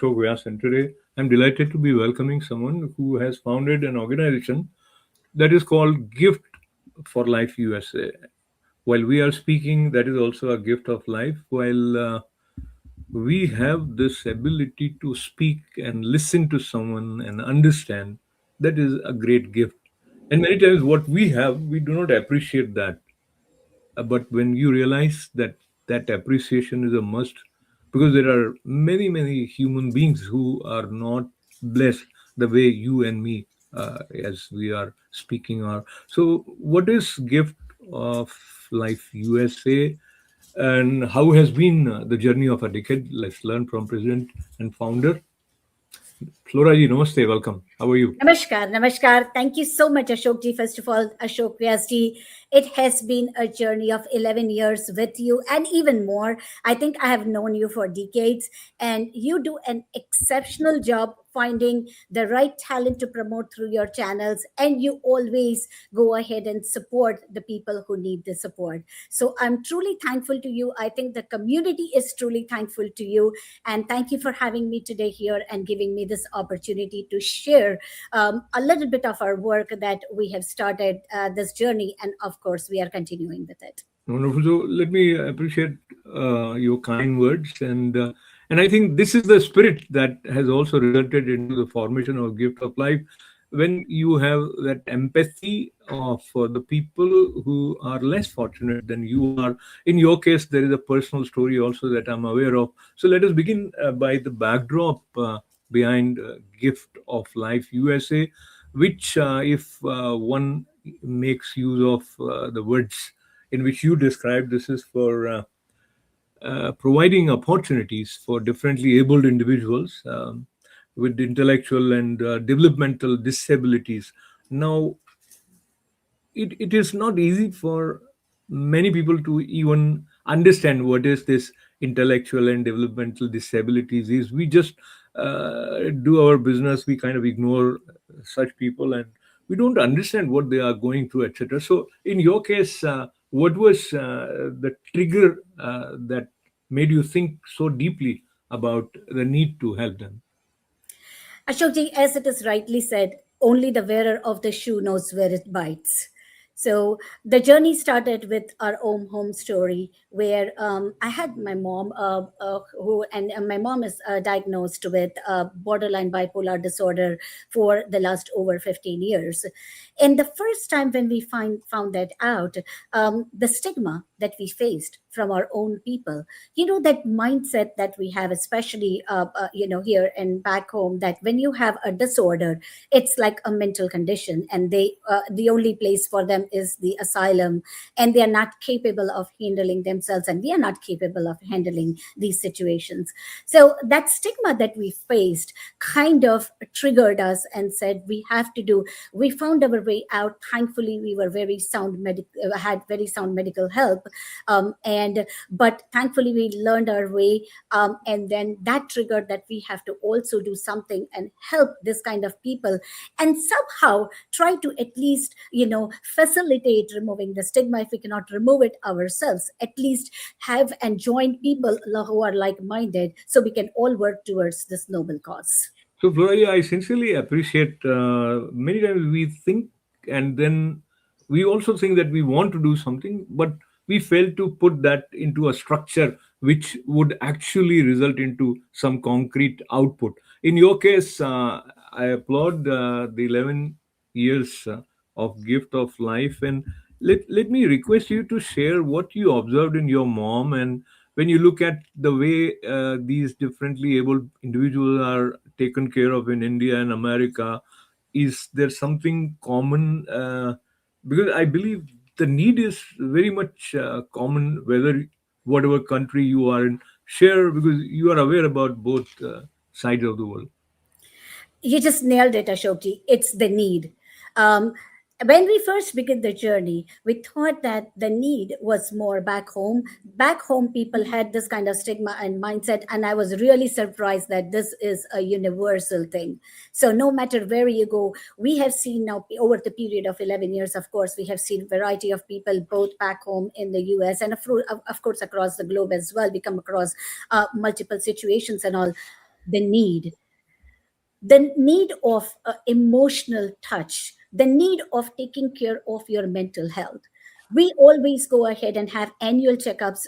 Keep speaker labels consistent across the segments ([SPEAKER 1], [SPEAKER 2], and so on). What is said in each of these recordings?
[SPEAKER 1] Ashok Vyas, and today I'm delighted to be welcoming someone who has founded an organization that is called Gift for Life USA. While we are speaking, that is also a gift of life. While we have this ability to speak and listen to someone and understand, that is a great gift. And many times, what we have, we do not appreciate that. But when you realize that that appreciation is a must, because there are many human beings who are not blessed the way you and me, as we are speaking, are. So what is Gift of Life USA, and how has been the journey of a decade? Let's learn from president and founder. Flora ji, namaste, welcome. How are you?
[SPEAKER 2] Namaskar, Namaskar. Thank you so much, Ashok ji. First of all, Ashok Vyas ji, it has been a journey of 11 years with you and even more. I think I have known you for decades, and you do an exceptional job finding the right talent to promote through your channels, and you always go ahead and support the people who need the support. So I'm truly thankful to you. I think the community is truly thankful to you, and thank you for having me today here and giving me this opportunity to share a little bit of our work that we have started this journey, and of course we are continuing with it.
[SPEAKER 1] Wonderful. So let me appreciate your kind words, and I think this is the spirit that has also resulted into the formation of Gift of Life. When you have that empathy for the people who are less fortunate than you are. In your case, there is a personal story also that I'm aware of. So let us begin by the backdrop behind Gift of Life USA, which, if one makes use of the words in which you describe, this is for providing opportunities for differently abled individuals with intellectual and developmental disabilities. Now, it is not easy for many people to even understand what is this intellectual and developmental disabilities is. We just do our business, we kind of ignore such people, and we don't understand what they are going through, etc. So in your case, what was the trigger that made you think so deeply about the need to help them?
[SPEAKER 2] Ashokji, as it is rightly said, only the wearer of the shoe knows where it bites. So the journey started with our own home story, where I had my mom, my mom is diagnosed with borderline bipolar disorder for the last over 15 years. And the first time when we found that out, the stigma that we faced from our own people, that mindset that we have, especially here and back home, that when you have a disorder, it's like a mental condition, and the only place for them is the asylum, and they are not capable of handling themselves, and we are not capable of handling these situations. So that stigma that we faced kind of triggered us and said we found our way out. Thankfully, we were had very sound medical help, and but thankfully we learned our way, and then that triggered that we have to also do something and help this kind of people, and somehow try to at least facilitate removing the stigma. If we cannot remove it ourselves, at least have and join people who are like-minded, so we can all work towards this noble cause.
[SPEAKER 1] So, Flora, I sincerely appreciate. Many times we think, and then we also think that we want to do something, but we fail to put that into a structure which would actually result into some concrete output. In your case, I applaud the 11 years of Gift of Life, and let me request you to share what you observed in your mom, and when you look at the way these differently abled individuals are taken care of in India and America, is there something common? Because I believe the need is very much common, whether whatever country you are in. Share, because you are aware about both sides of the world.
[SPEAKER 2] You just nailed it, Ashokji. It's the need. Um, when we first began the journey, we thought that the need was more back home. Back home, people had this kind of stigma and mindset, and I was really surprised that this is a universal thing. So, no matter where you go, we have seen now over the period of 11 years, of course, we have seen variety of people both back home in the US and, of course, across the globe as well. We come across multiple situations and all. the need of emotional touch, the need of taking care of your mental health. We always go ahead and have annual checkups,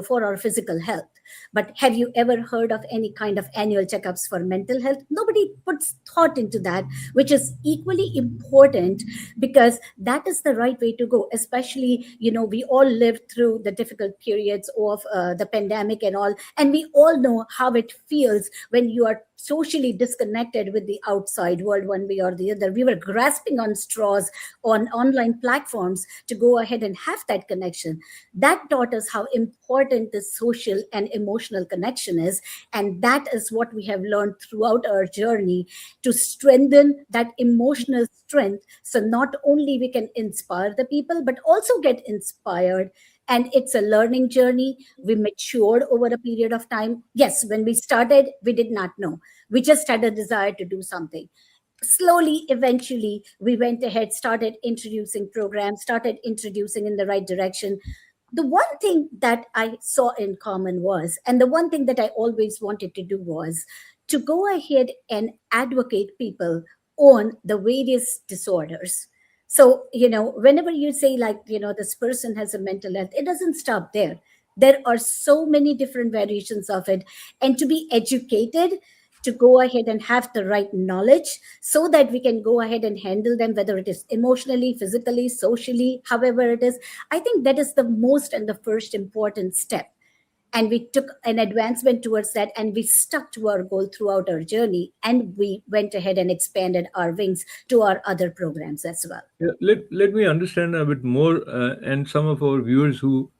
[SPEAKER 2] for our physical health. But have you ever heard of any kind of annual checkups for mental health? Nobody puts thought into that, which is equally important, because that is the right way to go. Especially, we all lived through the difficult periods of the pandemic and all, and we all know how it feels when you are socially disconnected with the outside world one way or the other. We were grasping on straws on online platforms to go ahead and have that connection. That taught us how important the social and emotional connection is. And that is what we have learned throughout our journey, to strengthen that emotional strength. So not only we can inspire the people, but also get inspired. And it's a learning journey. We matured over a period of time. Yes, when we started, we did not know. We just had a desire to do something. Slowly, eventually, we went ahead, started introducing programs, started introducing in the right direction. The one thing that I saw in common was, and the one thing that I always wanted to do was to go ahead and advocate people on the various disorders. So, whenever you say, like, this person has a mental health, it doesn't stop there. There are so many different variations of it. And to be educated, to go ahead and have the right knowledge, so that we can go ahead and handle them, whether it is emotionally, physically, socially, however it is. I think that is the most and the first important step. And we took an advancement towards that, and we stuck to our goal throughout our journey, and we went ahead and expanded our wings to our other programs as well.
[SPEAKER 1] Yeah, let me understand a bit more, and some of our viewers who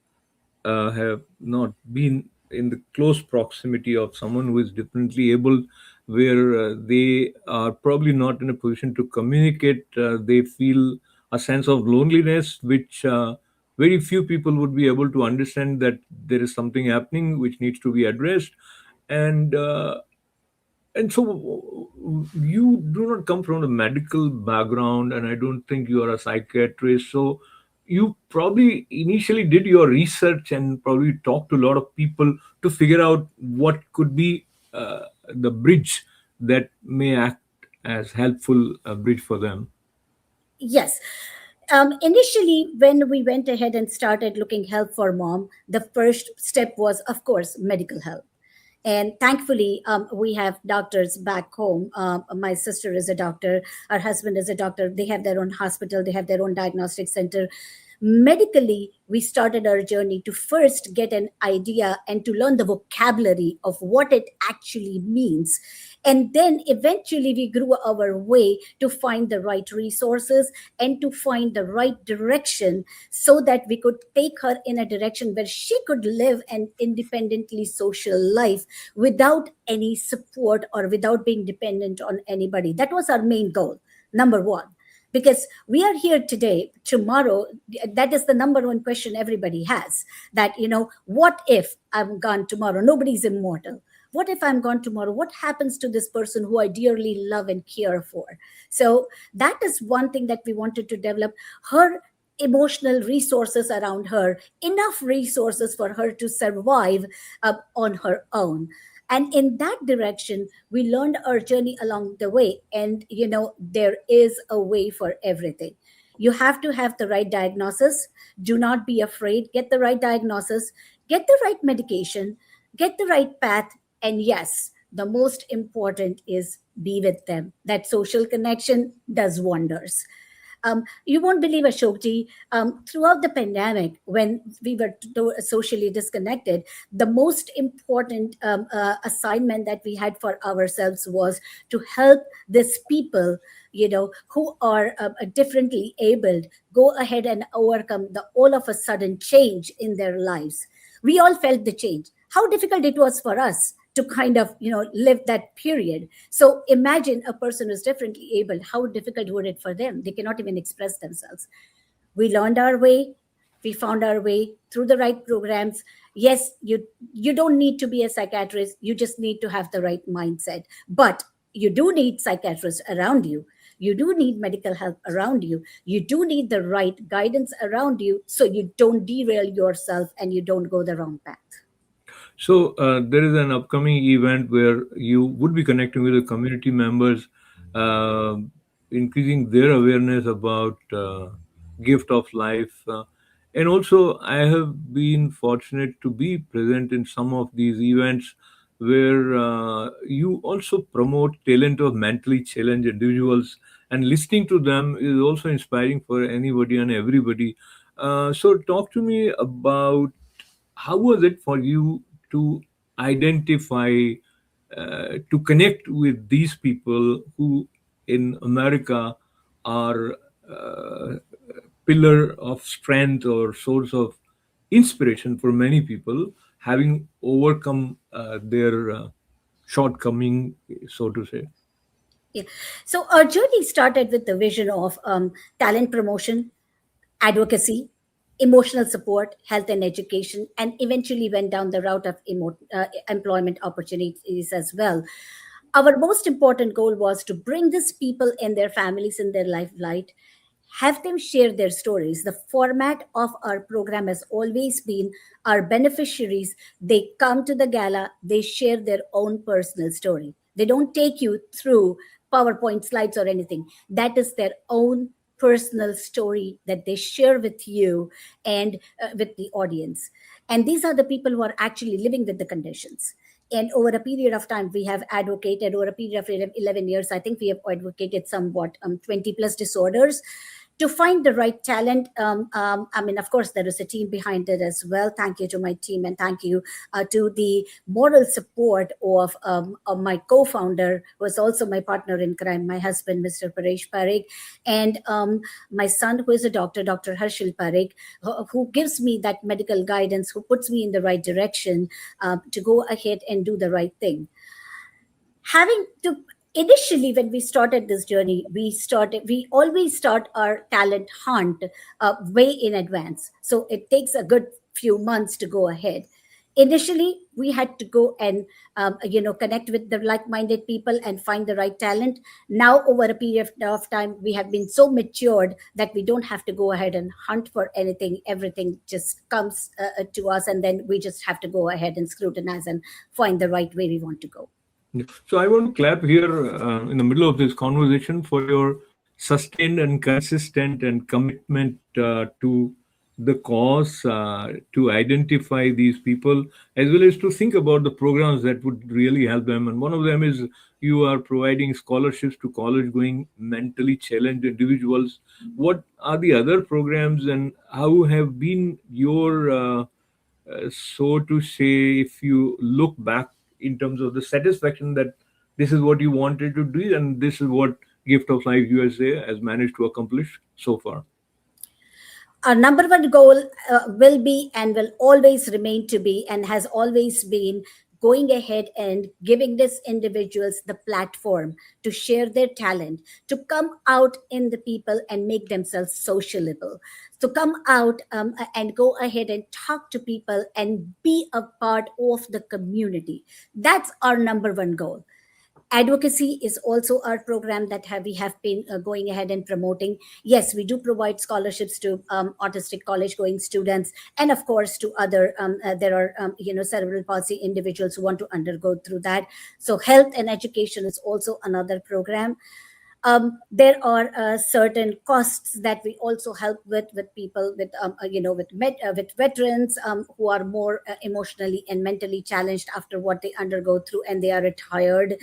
[SPEAKER 1] have not been in the close proximity of someone who is differently able, where they are probably not in a position to communicate. They feel a sense of loneliness, which very few people would be able to understand that there is something happening which needs to be addressed. And so you do not come from a medical background, and I don't think you are a psychiatrist. So you probably initially did your research and probably talked to a lot of people to figure out what could be the bridge that may act as helpful bridge for them.
[SPEAKER 2] Yes. Initially, when we went ahead and started looking help for mom, the first step was, of course, medical help. And thankfully, we have doctors back home. My sister is a doctor, her husband is a doctor. They have their own hospital, they have their own diagnostic center. Medically, we started our journey to first get an idea and to learn the vocabulary of what it actually means. And then eventually we grew our way to find the right resources and to find the right direction, so that we could take her in a direction where she could live an independently social life without any support or without being dependent on anybody. That was our main goal, number one. Because we are here today, tomorrow, that is the number one question everybody has. That, what if I'm gone tomorrow? Nobody's immortal. What if I'm gone tomorrow? What happens to this person who I dearly love and care for? So that is one thing that we wanted to develop. Her emotional resources around her, enough resources for her to survive on her own. And in that direction, we learned our journey along the way. And, there is a way for everything. You have to have the right diagnosis. Do not be afraid. Get the right diagnosis, get the right medication, get the right path. And yes, the most important is be with them. That social connection does wonders. You won't believe, Ashokji, throughout the pandemic, when we were socially disconnected, the most important assignment that we had for ourselves was to help these people, who are differently abled, go ahead and overcome the all of a sudden change in their lives. We all felt the change. How difficult it was for us to kind of live that period. So imagine a person who's differently able, how difficult would it for them? They cannot even express themselves. We learned our way, we found our way through the right programs. Yes, you don't need to be a psychiatrist, you just need to have the right mindset. But you do need psychiatrists around you, you do need medical help around you, you do need the right guidance around you, so you don't derail yourself and you don't go the wrong path.
[SPEAKER 1] So there is an upcoming event where you would be connecting with the community members, uh, increasing their awareness about gift of life. And also, I have been fortunate to be present in some of these events where you also promote talent of mentally challenged individuals, and listening to them is also inspiring for anybody and everybody. So, talk to me about how was it for you to identify, to connect with these people who in America are pillar of strength or source of inspiration for many people, having overcome their shortcoming, so to say.
[SPEAKER 2] Yeah. So our journey started with the vision of talent promotion, advocacy, emotional support, health and education, and eventually went down the route of employment opportunities as well. Our most important goal was to bring these people and their families in their life light, have them share their stories. The format of our program has always been our beneficiaries. They come to the gala, they share their own personal story. They don't take you through PowerPoint slides or anything. That is their own personal story that they share with you and with the audience. And these are the people who are actually living with the conditions. And over a period of time, we have advocated, over a period of 11 years, I think we have advocated somewhat 20 plus disorders to find the right talent. I mean, of course, there is a team behind it as well. Thank you to my team, and thank you to the moral support of my co-founder, who is also my partner in crime, my husband, Mr. Paresh Parekh, and my son, who is a doctor, Dr. Harshil Parekh, who gives me that medical guidance, who puts me in the right direction to go ahead and do the right thing. Having to Initially, when we started this journey, we always start our talent hunt way in advance, so it takes a good few months to go ahead. Initially, we had to go and connect with the like-minded people and find the right talent. Now, over a period of time, we have been so matured that we don't have to go ahead and hunt for anything. Everything just comes to us, and then we just have to go ahead and scrutinize and find the right way we want to go.
[SPEAKER 1] Yeah. So I want to clap here in the middle of this conversation for your sustained and consistent and commitment to the cause, to identify these people, as well as to think about the programs that would really help them. And one of them is you are providing scholarships to college going mentally challenged individuals. What are the other programs, and how have been your so to say, if you look back in terms of the satisfaction that this is what you wanted to do and this is what Gift of Life USA has managed to accomplish so far?
[SPEAKER 2] Our number one goal will be and will always remain to be and has always been going ahead and giving these individuals the platform to share their talent, to come out in the people and make themselves sociable, to come out and go ahead and talk to people and be a part of the community. That's our number one goal. Advocacy is also our program that we have been going ahead and promoting. Yes, we do provide scholarships to autistic college going students, and of course to other there are cerebral palsy individuals who want to undergo through that. So health and education is also another program. There are certain costs that we also help with people with with veterans who are more emotionally and mentally challenged after what they undergo through and they are retired.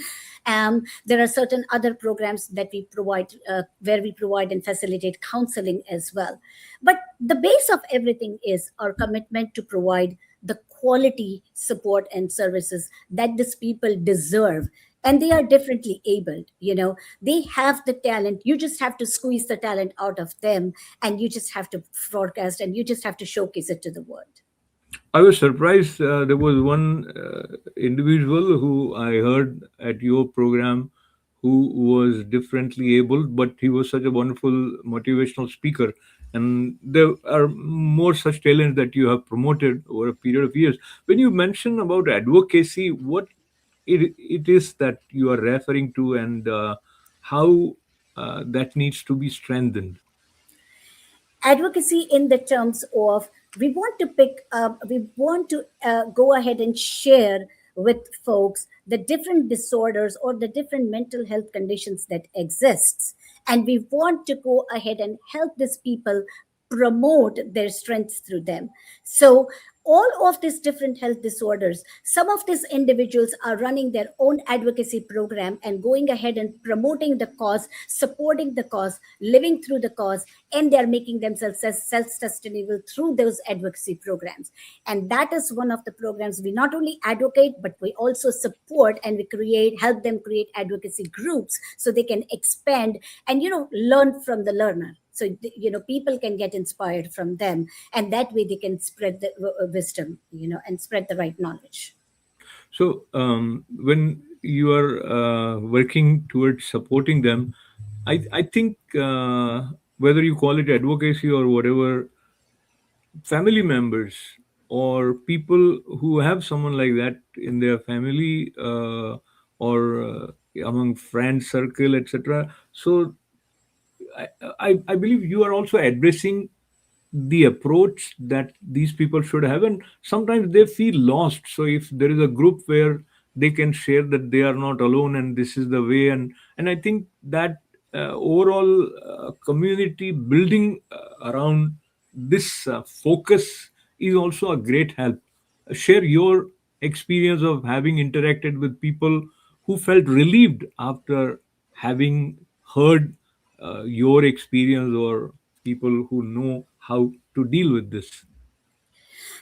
[SPEAKER 2] There are certain other programs that we provide where we provide and facilitate counseling as well. But the base of everything is our commitment to provide the quality support and services that these people deserve, and they are differently abled. They have the talent. You just have to squeeze the talent out of them, and you just have to broadcast, and you just have to showcase it to the world.
[SPEAKER 1] I was surprised. There was one individual who I heard at your program who was differently abled, but he was such a wonderful motivational speaker. And there are more such talents that you have promoted over a period of years. When you mention about advocacy, what it is that you are referring to, and how that needs to be strengthened?
[SPEAKER 2] Advocacy in the terms of we want to pick up, we want to go ahead and share with folks the different disorders or the different mental health conditions that exists, and we want to go ahead and help these people promote their strengths through them. So all of these different health disorders, some of these individuals are running their own advocacy program and going ahead and promoting the cause, supporting the cause, living through the cause, and they're making themselves self-sustainable through those advocacy programs. And that is one of the programs we not only advocate, but we also support, and we create, help them create advocacy groups so they can expand and, learn from the learner. So, people can get inspired from them, and that way they can spread the wisdom, and spread the right knowledge.
[SPEAKER 1] So, when you are working towards supporting them, I think whether you call it advocacy or whatever, family members or people who have someone like that in their family, or among friends circle, etc. So I, I believe you are also addressing the approach that these people should have, and sometimes they feel lost. So if there is a group where they can share that they are not alone and this is the way, and I think that overall community building around this focus is also a great help. Share your experience of having interacted with people who felt relieved after having heard your experience, or people who know how to deal with this.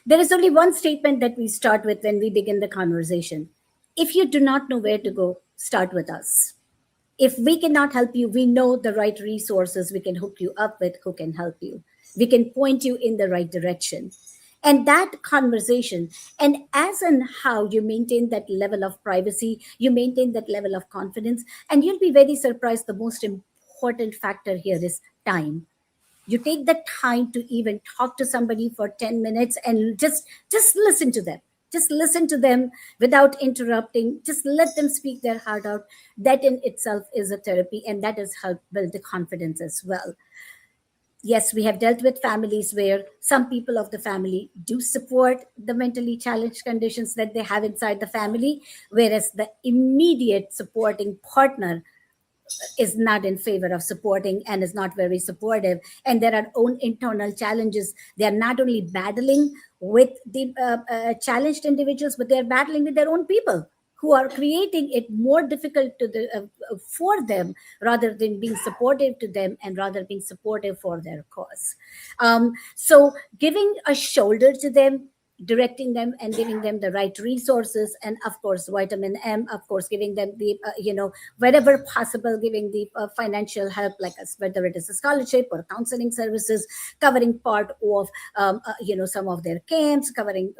[SPEAKER 2] There is only one statement that we start with when we begin the conversation. If you do not know where to go, start with us. If we cannot help you, we know the right resources we can hook you up with who can help you. We can point you in the right direction. And that conversation, and as and how you maintain that level of privacy, you maintain that level of confidence, and you'll be very surprised. The most important factor here is time. You take the time to even talk to somebody for 10 minutes and just listen to them, just listen to them without interrupting, just let them speak their heart out. That in itself is a therapy, and that has helped build the confidence as well. Yes, we have dealt with families where some people of the family do support the mentally challenged conditions that they have inside the family, whereas the immediate supporting partner is not in favor of supporting and is not very supportive, and there are own internal challenges. They are not only battling with the challenged individuals, but they are battling with their own people who are creating it more difficult for them, rather than being supportive to them, and rather being supportive for their cause. So giving a shoulder to them, directing them and giving them the right resources, and of course vitamin M, of course giving them the wherever possible, giving the financial help, like us, whether it is a scholarship or counseling services, covering part of some of their camps, covering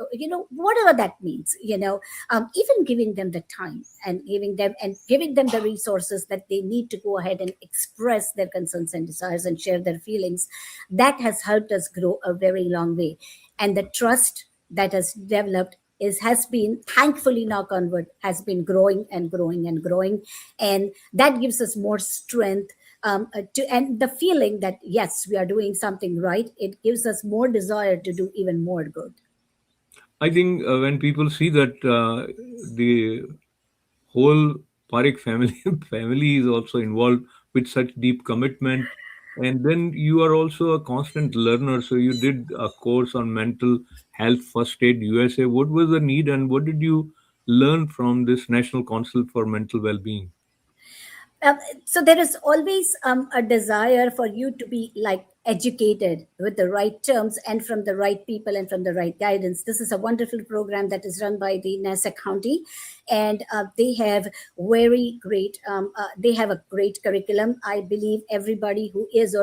[SPEAKER 2] whatever that means, even giving them the time, and giving them the resources that they need to go ahead and express their concerns and desires and share their feelings. That has helped us grow a very long way, and the trust that has developed has been, thankfully, knock on wood, has been growing and growing and growing, and that gives us more strength, and the feeling that yes, we are doing something right. It gives us more desire to do even more good.
[SPEAKER 1] I think when people see that the whole Parekh family family is also involved with such deep commitment, and then you are also a constant learner. So you did a course on mental health first aid USA. What was the need, and what did you learn from this National Council for Mental Well-being?
[SPEAKER 2] So there is always a desire for you to be like educated with the right terms and from the right people and from the right guidance. This is a wonderful program that is run by the Nassau County, and they have very great. They have a great curriculum. I believe everybody who is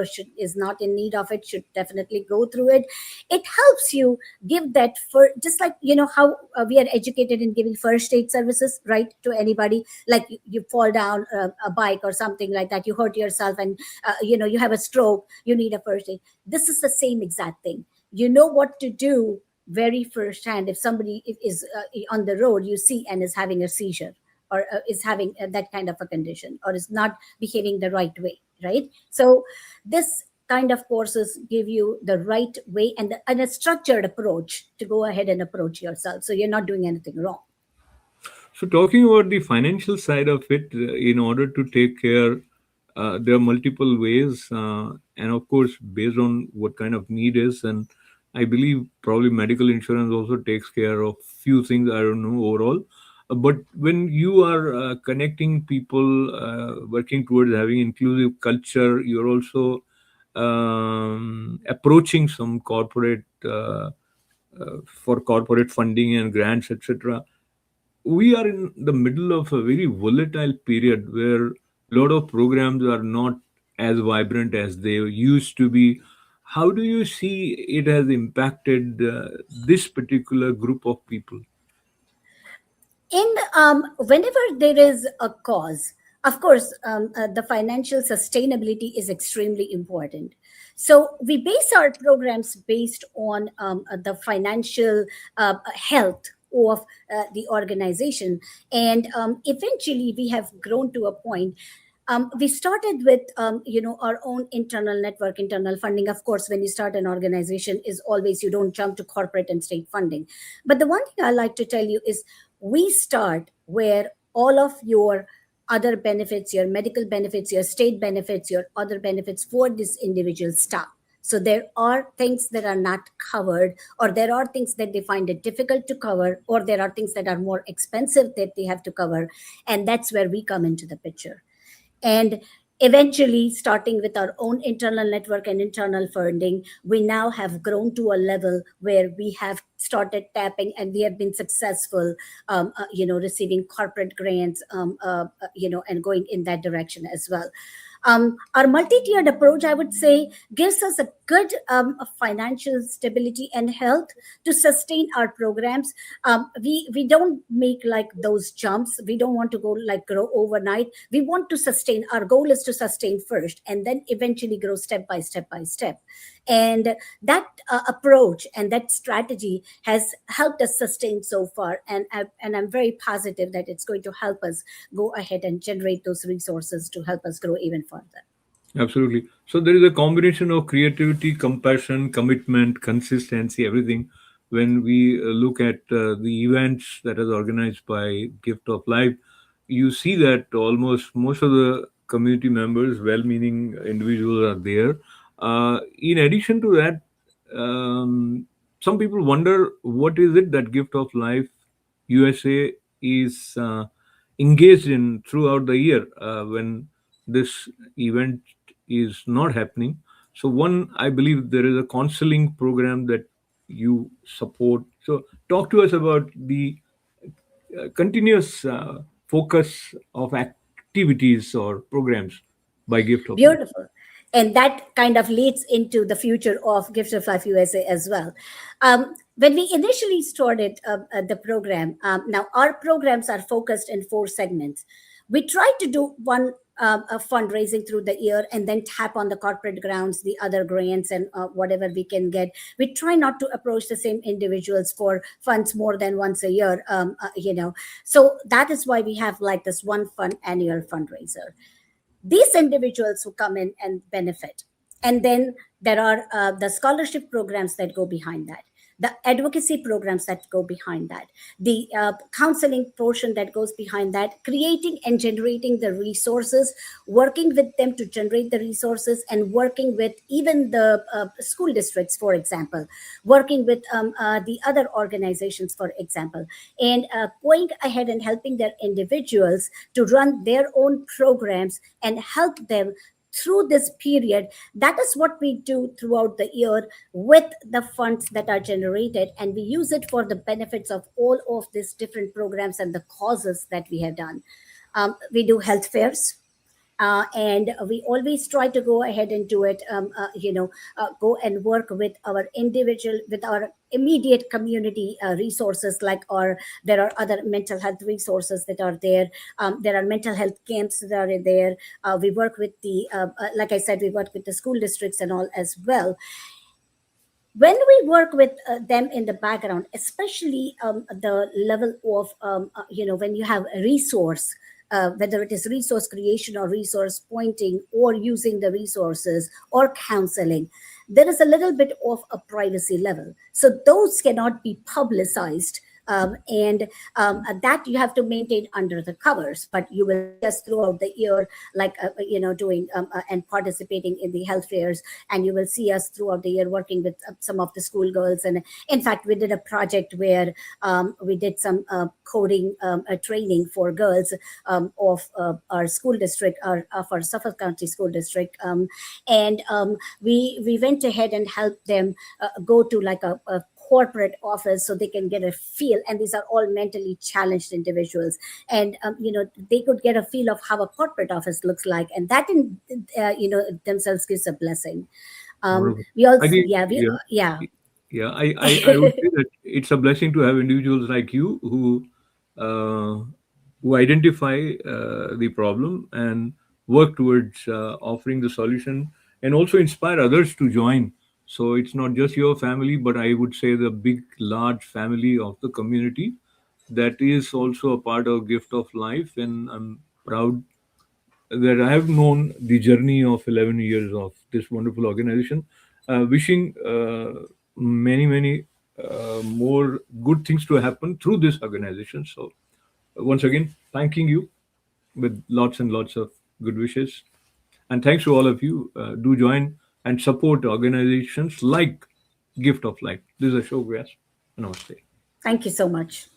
[SPEAKER 2] not in need of it should definitely go through it. It helps you give that, for just like how we are educated in giving first aid services, right, to anybody. Like you fall down a bike or something like that, you hurt yourself, and you have a stroke, you need a first aid. This is the same exact thing. You know what to do very first hand if somebody is on the road, you see, and is having a seizure, or is having that kind of a condition, or is not behaving the right way, right? So this kind of courses give you the right way and a structured approach to go ahead and approach yourself, so you're not doing anything wrong.
[SPEAKER 1] So, talking about the financial side of it, in order to take care, there are multiple ways, and of course, based on what kind of need is, and I believe probably medical insurance also takes care of few things. I don't know overall, but when you are connecting people, working towards having inclusive culture, you're also approaching some corporate. For corporate funding and grants, etc. We are in the middle of a very volatile period where a lot of programs are not as vibrant as they used to be. How do you see it has impacted this particular group of people?
[SPEAKER 2] In whenever there is a cause, of course, the financial sustainability is extremely important. So we base our programs based on the financial health of the organization, and eventually we have grown to a point. We started with our own internal network, internal funding. Of course, when you start an organization, is always you don't jump to corporate and state funding. But the one thing I like to tell you is we start where all of your other benefits, your medical benefits, your state benefits, your other benefits for this individual stop. So there are things that are not covered, or there are things that they find it difficult to cover, or there are things that are more expensive that they have to cover. And that's where we come into the picture. And eventually, starting with our own internal network and internal funding, we now have grown to a level where we have started tapping, and we have been successful, receiving corporate grants, and going in that direction as well. Our multi-tiered approach, I would say, gives us a good financial stability and health to sustain our programs. We don't make like those jumps. We don't want to go like grow overnight. We want to sustain. Our goal is to sustain first, and then eventually grow step by step by step. And that approach and that strategy has helped us sustain so far, and I'm very positive that it's going to help us go ahead and generate those resources to help us grow even further.
[SPEAKER 1] Absolutely. So there is a combination of creativity, compassion, commitment, consistency, everything. When we look at the events that is organized by Gift of Life, you see that almost most of the community members, well-meaning individuals, are there. In addition to that, some people wonder what is it that Gift of Life USA is engaged in throughout the year when this event is not happening. So, one, I believe there is a counseling program that you support. So, talk to us about the continuous focus of activities or programs by Gift of Life.
[SPEAKER 2] Beautiful. And that kind of leads into the future of Gift of Life USA as well. When we initially started the program, now our programs are focused in four segments. We try to do one fundraising through the year and then tap on the corporate grounds, the other grants, and whatever we can get. We try not to approach the same individuals for funds more than once a year, So that is why we have like this one fund annual fundraiser, these individuals who come in and benefit. And then there are the scholarship programs that go behind that, the advocacy programs that go behind that, the counseling portion that goes behind that, creating and generating the resources, working with them to generate the resources, and working with even the school districts, for example, working with the other organizations, for example, and going ahead and helping their individuals to run their own programs and help them through this period. That is what we do throughout the year with the funds that are generated, and we use it for the benefits of all of these different programs and the causes that we have done. We do health fairs, and we always try to go ahead and do it, go and work with our individual, with our immediate community resources, like our, there are other mental health resources that are there. There are mental health camps that are there. We work with the like I said, we work with the school districts and all as well. When we work with them in the background, especially the level of when you have a resource whether it is resource creation or resource pointing or using the resources or counseling, there is a little bit of a privacy level. So those cannot be publicized. And that you have to maintain under the covers, but you will see us throughout the year, like doing and participating in the health fairs, and you will see us throughout the year working with some of the schoolgirls. And in fact, we did a project where we did some coding training for girls of our school district, of our Suffolk County School District, and we went ahead and helped them go to like a corporate office so they can get a feel, and these are all mentally challenged individuals, and they could get a feel of how a corporate office looks like, and that in themselves gives a blessing.
[SPEAKER 1] Wonderful.
[SPEAKER 2] We also,
[SPEAKER 1] I think,
[SPEAKER 2] yeah, we,
[SPEAKER 1] yeah,
[SPEAKER 2] yeah.
[SPEAKER 1] yeah. I would say that it's a blessing to have individuals like you uh, who identify the problem and work towards offering the solution, and also inspire others to join. So it's not just your family, but I would say the big, large family of the community that is also a part of Gift of Life, and I'm proud that I have known the journey of 11 years of this wonderful organization. Wishing many, many more good things to happen through this organization. So, once again, thanking you with lots and lots of good wishes. And thanks to all of you. Do join and support organizations like Gift of Life. This is Ashok Vyas. Namaste.
[SPEAKER 2] Thank you so much.